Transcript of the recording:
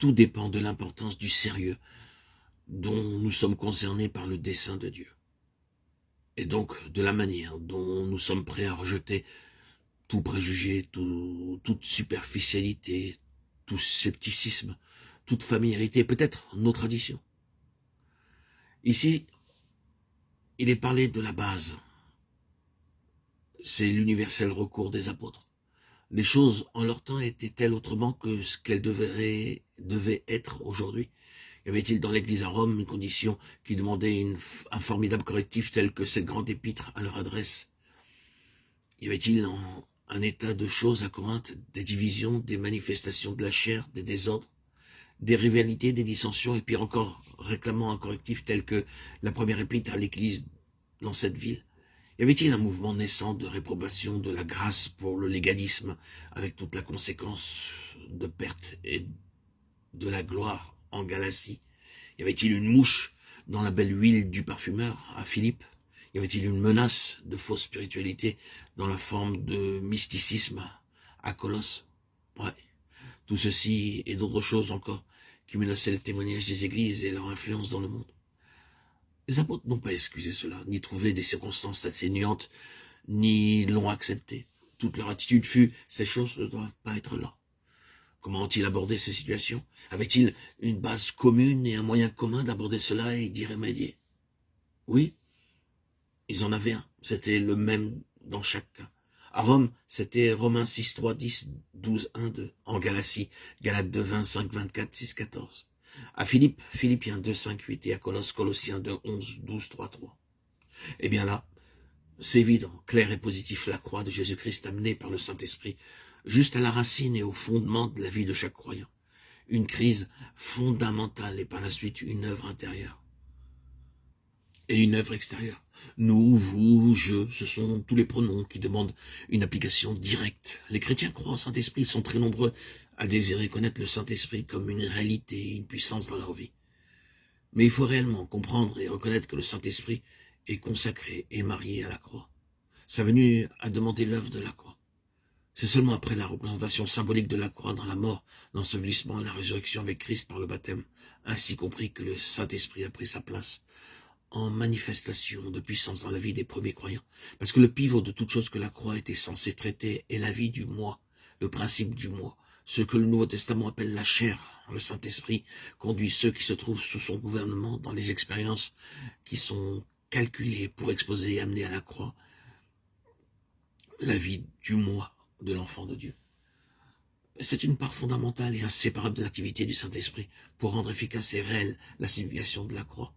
Tout dépend de l'importance du sérieux dont nous sommes concernés par le dessein de Dieu. Et donc de la manière dont nous sommes prêts à rejeter tout préjugé, toute superficialité, tout scepticisme, toute familiarité, peut-être nos traditions. Ici, il est parlé de la base. C'est l'universel recours des apôtres. Les choses en leur temps étaient-elles autrement que ce qu'elles devaient être aujourd'hui? Y avait-il dans l'Église à Rome une condition qui demandait un formidable correctif tel que cette grande épître à leur adresse? Y avait-il un état de choses à Corinthe, des divisions, des manifestations de la chair, des désordres, des rivalités, des dissensions, et puis encore réclamant un correctif tel que la première épître à l'Église dans cette ville? Y avait-il un mouvement naissant de réprobation de la grâce pour le légalisme, avec toute la conséquence de perte et de la gloire en Galatie? Y avait-il une mouche dans la belle huile du parfumeur à Philippe? Y avait-il une menace de fausse spiritualité dans la forme de mysticisme à Colosse? Ouais, tout ceci et d'autres choses encore qui menaçaient le témoignage des églises et leur influence dans le monde. Les apôtres n'ont pas excusé cela, ni trouvé des circonstances atténuantes, ni l'ont accepté. Toute leur attitude fut « ces choses ne doivent pas être là ». Comment ont-ils abordé ces situations? Avaient-ils une base commune et un moyen commun d'aborder cela et d'y remédier? Oui, ils en avaient un. C'était le même dans chaque cas. À Rome, c'était Romains 6, 3, 10, 12, 1, 2. En Galatie, Galates 2, 25, 24, 6, 14. À Philippe, Philippiens 2, 5, 8. Et à Colosse, Colossiens 2, 11, 12, 3, 3. Eh bien là, c'est évident, clair et positif, la croix de Jésus-Christ amenée par le Saint-Esprit, juste à la racine et au fondement de la vie de chaque croyant. Une crise fondamentale et par la suite une œuvre intérieure et une œuvre extérieure. Nous, vous, je, ce sont tous les pronoms qui demandent une application directe. Les chrétiens croient au Saint-Esprit, ils sont très nombreux à désirer connaître le Saint-Esprit comme une réalité, une puissance dans leur vie. Mais il faut réellement comprendre et reconnaître que le Saint-Esprit est consacré et marié à la croix. Sa venue a demandé l'œuvre de la croix. C'est seulement après la représentation symbolique de la croix dans la mort, l'ensevelissement et la résurrection avec Christ par le baptême, ainsi compris que le Saint-Esprit a pris sa place en manifestation de puissance dans la vie des premiers croyants. Parce que le pivot de toute chose que la croix était censée traiter est la vie du moi, le principe du moi, ce que le Nouveau Testament appelle la chair. Le Saint-Esprit conduit ceux qui se trouvent sous son gouvernement dans les expériences qui sont calculées pour exposer et amener à la croix la vie du moi de l'enfant de Dieu. C'est une part fondamentale et inséparable de l'activité du Saint-Esprit pour rendre efficace et réelle la signification de la croix.